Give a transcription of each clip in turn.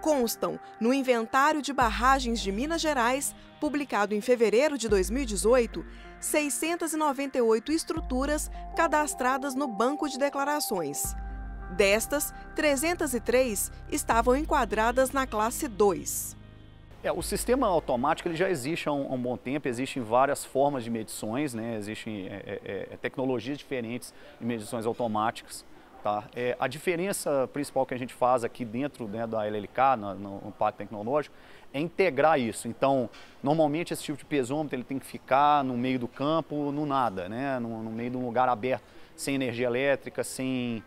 constam no Inventário de Barragens de Minas Gerais, publicado em fevereiro de 2018, 698 estruturas cadastradas no Banco de Declarações. Destas, 303 estavam enquadradas na classe 2. O sistema automático ele já existe há um bom tempo, existem várias formas de medições, né? Existem tecnologias diferentes de medições automáticas. Tá? A diferença principal que a gente faz aqui dentro, né, da LLK, no Parque Tecnológico, é integrar isso. Então, normalmente esse tipo de pesômetro ele tem que ficar no meio do campo, no nada, né? no meio de um lugar aberto, sem energia elétrica, sem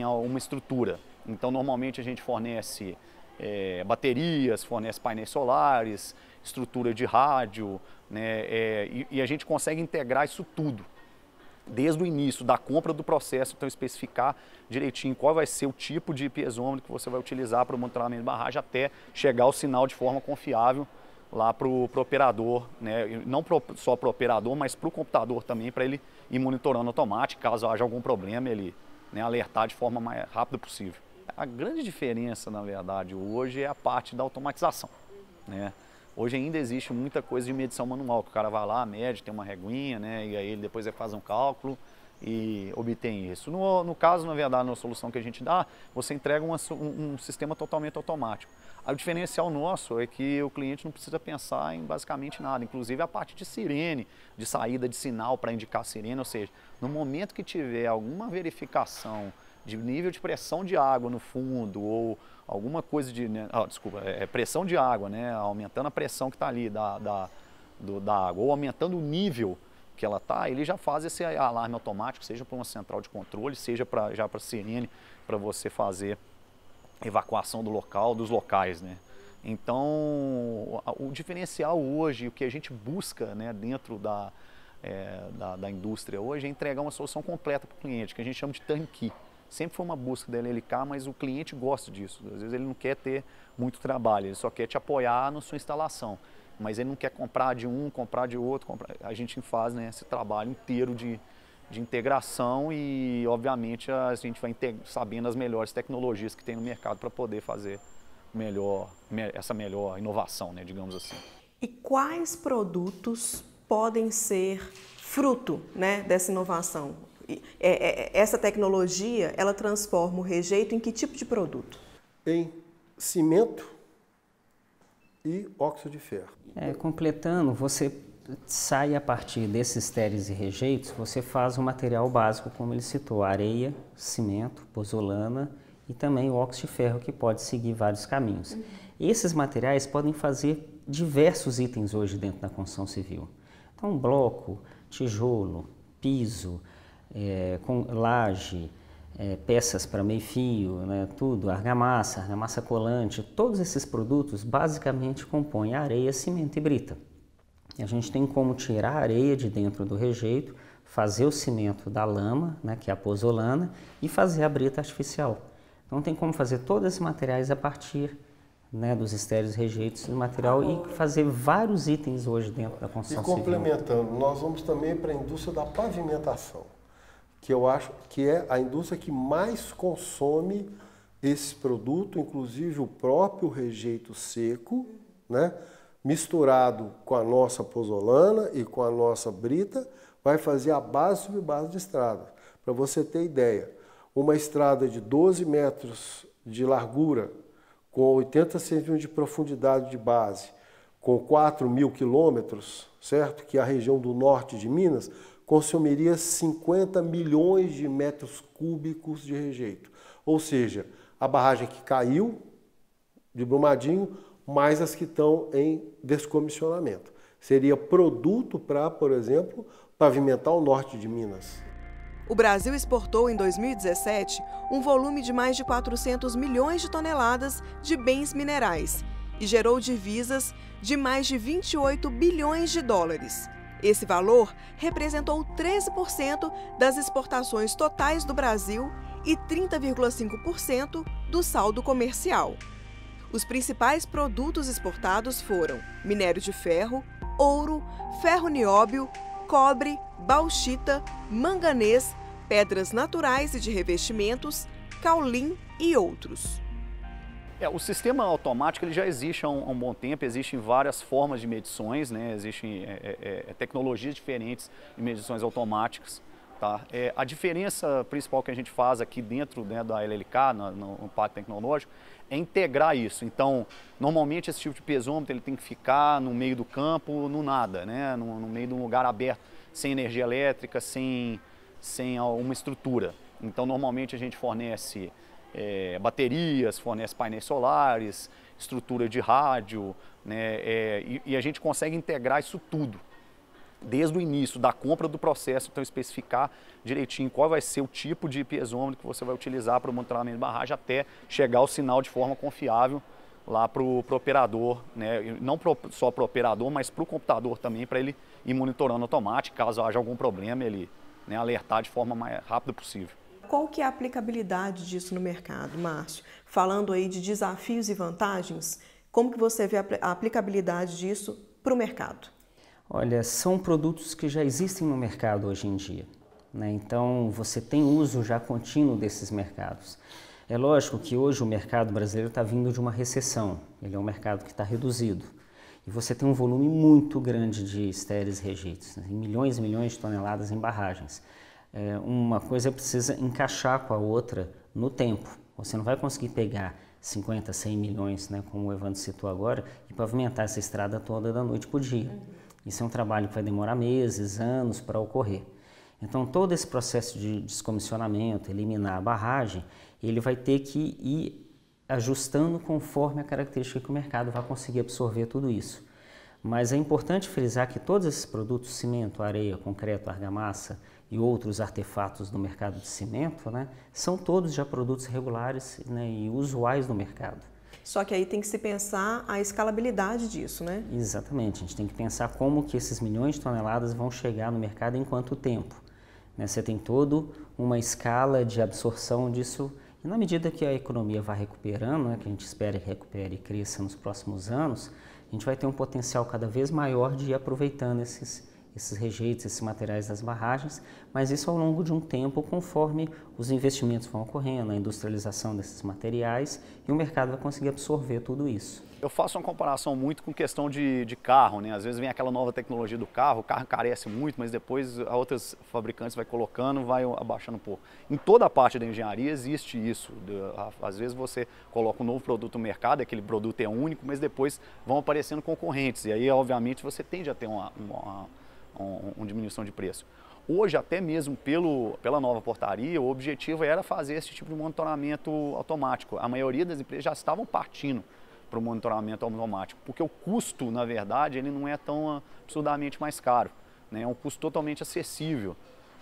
uma estrutura. Então, normalmente a gente fornece baterias, fornece painéis solares, estrutura de rádio, né? E a gente consegue integrar isso tudo. Desde o início da compra do processo, então especificar direitinho qual vai ser o tipo de piezômetro que você vai utilizar para o monitoramento de barragem até chegar o sinal de forma confiável lá para o operador, né? Não só para o operador, mas para o computador também, para ele ir monitorando automático, caso haja algum problema, ele, né, alertar de forma mais rápida possível. A grande diferença, na verdade, hoje é a parte da automatização, né? Hoje ainda existe muita coisa de medição manual, que o cara vai lá, mede, tem uma reguinha, né? E aí ele depois ele faz um cálculo e obtém isso. No caso, na verdade, na solução que a gente dá, você entrega um sistema totalmente automático. O diferencial nosso é que o cliente não precisa pensar em basicamente nada, inclusive a parte de sirene, de saída de sinal para indicar sirene, ou seja, no momento que tiver alguma verificação de nível de pressão de água no fundo ou alguma coisa de, né, pressão de água, né, aumentando a pressão que está ali da água ou aumentando o nível que ela está, ele já faz esse alarme automático, seja para uma central de controle, seja já para sirene, para você fazer evacuação do local, dos locais, né. Então, o diferencial hoje, o que a gente busca, né, dentro da indústria hoje é entregar uma solução completa para o cliente, que a gente chama de turnkey. Sempre foi uma busca da LLK, mas o cliente gosta disso. Às vezes ele não quer ter muito trabalho, ele só quer te apoiar na sua instalação. Mas ele não quer comprar de um, comprar de outro. A gente faz, né, esse trabalho inteiro de integração e, obviamente, a gente vai sabendo as melhores tecnologias que tem no mercado para poder fazer essa melhor inovação, né, digamos assim. E quais produtos podem ser fruto, né, dessa inovação? Essa tecnologia, ela transforma o rejeito em que tipo de produto? Em cimento e óxido de ferro. Completando, você sai a partir desses estéreis e rejeitos, você faz o material básico, como ele citou, areia, cimento, pozolana e também o óxido de ferro, que pode seguir vários caminhos. Esses materiais podem fazer diversos itens hoje dentro da construção civil. Então, bloco, tijolo, piso, com laje, peças para meio-fio, né, tudo, argamassa colante, todos esses produtos basicamente compõem areia, cimento e brita. E a gente tem como tirar a areia de dentro do rejeito, fazer o cimento da lama, né, que é a pozolana, e fazer a brita artificial. Então tem como fazer todos esses materiais a partir, né, dos estéreos rejeitos do material e fazer vários itens hoje dentro da construção civil. E complementando, nós vamos também para a indústria da pavimentação, que eu acho que é a indústria que mais consome esse produto, inclusive o próprio rejeito seco, né, misturado com a nossa pozolana e com a nossa brita, vai fazer a base sobre base de estrada. Para você ter ideia, uma estrada de 12 metros de largura, com 80 centímetros de profundidade de base, com 4.000 quilômetros, certo? Que é a região do norte de Minas, consumiria 50 milhões de metros cúbicos de rejeito. Ou seja, a barragem que caiu de Brumadinho, mais as que estão em descomissionamento. Seria produto para, por exemplo, pavimentar o norte de Minas. O Brasil exportou em 2017 um volume de mais de 400 milhões de toneladas de bens minerais e gerou divisas de mais de 28 bilhões de dólares. Esse valor representou 13% das exportações totais do Brasil e 30,5% do saldo comercial. Os principais produtos exportados foram minério de ferro, ouro, ferro nióbio, cobre, bauxita, manganês, pedras naturais e de revestimentos, caulim e outros. O sistema automático ele já existe há um bom tempo, existem várias formas de medições, né? Existem tecnologias diferentes de medições automáticas. Tá? A diferença principal que a gente faz aqui dentro, né, da LLK, no Parque Tecnológico, é integrar isso. Então, normalmente esse tipo de pesômetro ele tem que ficar no meio do campo, no nada, né? no meio de um lugar aberto, sem energia elétrica, sem uma estrutura. Então, normalmente a gente fornece baterias, fornece painéis solares, estrutura de rádio, né? E a gente consegue integrar isso tudo. Desde o início da compra do processo, então especificar direitinho qual vai ser o tipo de piezômetro que você vai utilizar para o monitoramento de barragem até chegar o sinal de forma confiável lá para o operador, né? Não só para o operador, mas para o computador também, para ele ir monitorando automático, caso haja algum problema, ele, né, alertar de forma mais rápida possível. Qual que é a aplicabilidade disso no mercado, Márcio? Falando aí de desafios e vantagens, como que você vê a aplicabilidade disso para o mercado? Olha, são produtos que já existem no mercado hoje em dia, né? Então, você tem uso já contínuo desses mercados. É lógico que hoje o mercado brasileiro está vindo de uma recessão, ele é um mercado que está reduzido. E você tem um volume muito grande de estéreis e rejeitos, né? Milhões e milhões de toneladas em barragens. Uma coisa precisa encaixar com a outra no tempo. Você não vai conseguir pegar 50, 100 milhões, né, como o Evandro citou agora, e pavimentar essa estrada toda da noite para o dia. Isso é um trabalho que vai demorar meses, anos para ocorrer. Então, todo esse processo de descomissionamento, eliminar a barragem, ele vai ter que ir ajustando conforme a característica que o mercado vai conseguir absorver tudo isso. Mas é importante frisar que todos esses produtos, cimento, areia, concreto, argamassa e outros artefatos do mercado de cimento, né, são todos já produtos regulares, né, e usuais no mercado. Só que aí tem que se pensar a escalabilidade disso, né? Exatamente, a gente tem que pensar como que esses milhões de toneladas vão chegar no mercado em quanto tempo, né? Você tem toda uma escala de absorção disso, e na medida que a economia vai recuperando, né, que a gente espera que recupere e cresça nos próximos anos, a gente vai ter um potencial cada vez maior de ir aproveitando esses rejeitos, esses materiais das barragens, mas isso ao longo de um tempo, conforme os investimentos vão ocorrendo, a industrialização desses materiais, e o mercado vai conseguir absorver tudo isso. Eu faço uma comparação muito com questão de carro, né? Às vezes vem aquela nova tecnologia do carro, o carro encarece muito, mas depois a outras fabricantes vai colocando, vai abaixando um pouco. Em toda a parte da engenharia existe isso. Às vezes você coloca um novo produto no mercado, aquele produto é único, mas depois vão aparecendo concorrentes, e aí obviamente você tende a ter uma diminuição de preço. Hoje, até mesmo pela nova portaria, o objetivo era fazer esse tipo de monitoramento automático. A maioria das empresas já estavam partindo para o monitoramento automático, porque o custo, na verdade, ele não é tão absurdamente mais caro, né? É um custo totalmente acessível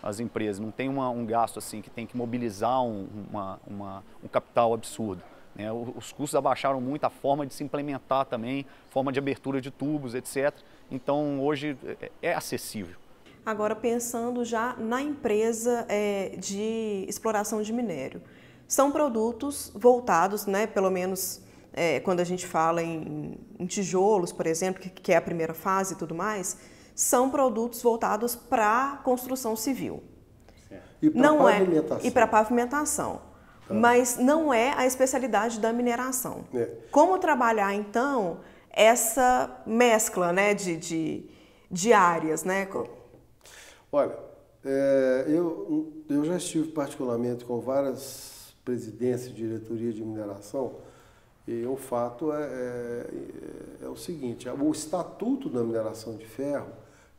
às empresas, não tem um gasto assim que tem que mobilizar um capital absurdo, né? Os custos abaixaram muito, a forma de se implementar também, forma de abertura de tubos, etc. Então, hoje é acessível. Agora, pensando já na empresa de exploração de minério, são produtos voltados, né, pelo menos quando a gente fala em tijolos, por exemplo, que é a primeira fase e tudo mais, são produtos voltados para a construção civil. E para pavimentação. E para pavimentação. Tá. Mas não é a especialidade da mineração. Como trabalhar, então, essa mescla, né, de áreas, né? Olha, eu já estive particularmente com várias presidências de diretoria de mineração, e o fato é o seguinte: o Estatuto da Mineração de Ferro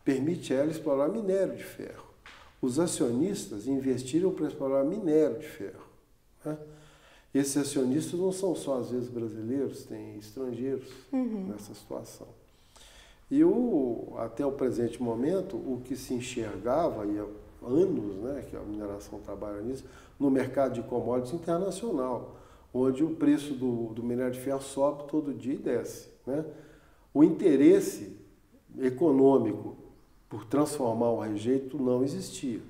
permite ela explorar minério de ferro. Os acionistas investiram para explorar minério de ferro, né? Esses acionistas não são só, às vezes, brasileiros, tem estrangeiros nessa situação. E até o presente momento, o que se enxergava, e há anos, né, que a mineração trabalha nisso, no mercado de commodities internacional, onde o preço do minério de ferro sobe todo dia e desce, né? O interesse econômico por transformar o rejeito não existia.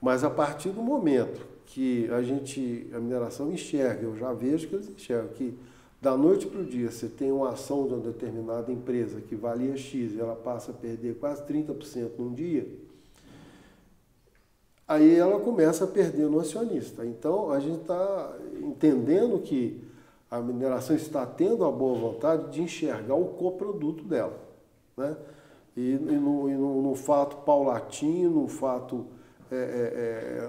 Mas a partir do momento que a mineração enxerga, eu já vejo que eles enxergam que da noite para o dia você tem uma ação de uma determinada empresa que valia X e ela passa a perder quase 30% num dia, aí ela começa a perder no acionista. Então a gente está entendendo que a mineração está tendo a boa vontade de enxergar o coproduto dela, né? E no fato paulatino, no fato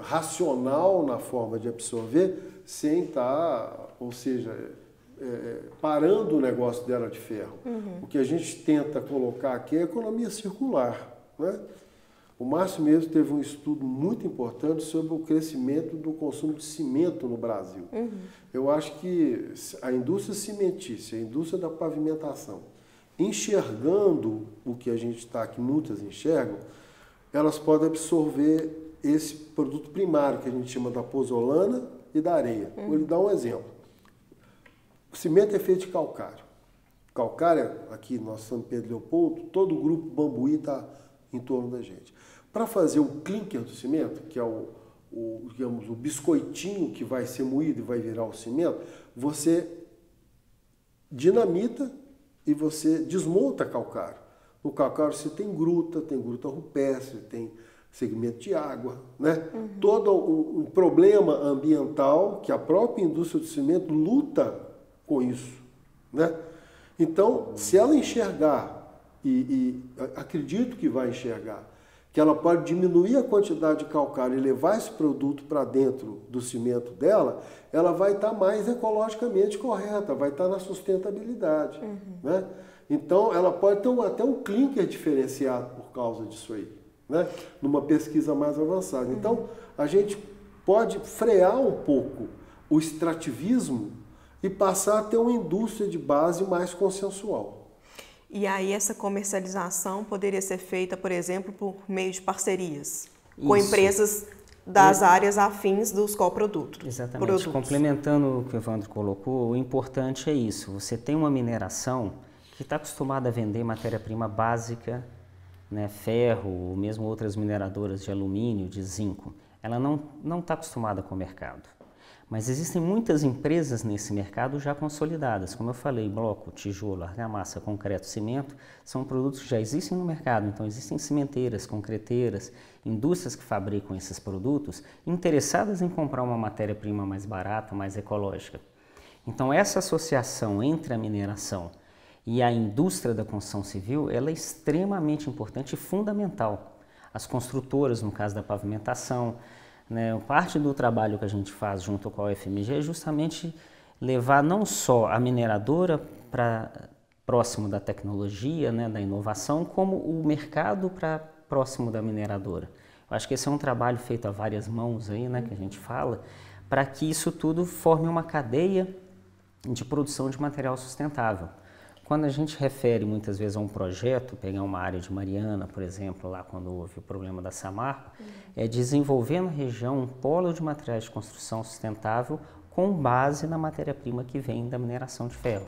racional na forma de absorver, sem estar, ou seja, parando o negócio dela de ferro. O que a gente tenta colocar aqui é a economia circular, né? O Márcio mesmo teve um estudo muito importante sobre o crescimento do consumo de cimento no Brasil. Eu acho que a indústria cimentícia, a indústria da pavimentação, enxergando o que a gente está aqui, muitas enxergam, elas podem absorver esse produto primário que a gente chama da pozolana e da areia. Vou lhe dar um exemplo. O cimento é feito de calcário. Calcário, aqui nós São Pedro Leopoldo, todo o grupo Bambuí está em torno da gente. Para fazer o clinker do cimento, que é digamos, o biscoitinho que vai ser moído e vai virar o cimento, você dinamita e você desmonta calcário. No calcário você tem gruta rupestre, tem segmento de água, né? Todo um problema ambiental que a própria indústria do cimento luta com isso, né? Então, se ela enxergar, e acredito que vai enxergar, que ela pode diminuir a quantidade de calcário e levar esse produto para dentro do cimento dela, ela vai estar mais ecologicamente correta, vai estar na sustentabilidade, né? Então, ela pode ter até um clinker diferenciado por causa disso aí, né? Numa pesquisa mais avançada. Então, a gente pode frear um pouco o extrativismo e passar a ter uma indústria de base mais consensual. E aí essa comercialização poderia ser feita, por exemplo, por meio de parcerias com empresas das áreas afins dos coprodutos. Exatamente. Complementando o que o Evandro colocou, o importante é isso. Você tem uma mineração que está acostumada a vender matéria-prima básica, né, ferro, ou mesmo outras mineradoras de alumínio, de zinco. Ela não está acostumada com o mercado. Mas existem muitas empresas nesse mercado já consolidadas. Como eu falei, bloco, tijolo, argamassa, concreto, cimento, são produtos que já existem no mercado. Então existem cimenteiras, concreteiras, indústrias que fabricam esses produtos interessadas em comprar uma matéria-prima mais barata, mais ecológica. Então essa associação entre a mineração e a indústria da construção civil, ela é extremamente importante e fundamental. As construtoras, no caso da pavimentação, né, parte do trabalho que a gente faz junto com a UFMG é justamente levar não só a mineradora para próximo da tecnologia, né, da inovação, como o mercado para próximo da mineradora. Eu acho que esse é um trabalho feito a várias mãos aí, né, que a gente fala, para que isso tudo forme uma cadeia de produção de material sustentável. Quando a gente refere muitas vezes a um projeto, pegar uma área de Mariana, por exemplo, lá quando houve o problema da Samarco, é desenvolver na região um polo de materiais de construção sustentável com base na matéria-prima que vem da mineração de ferro.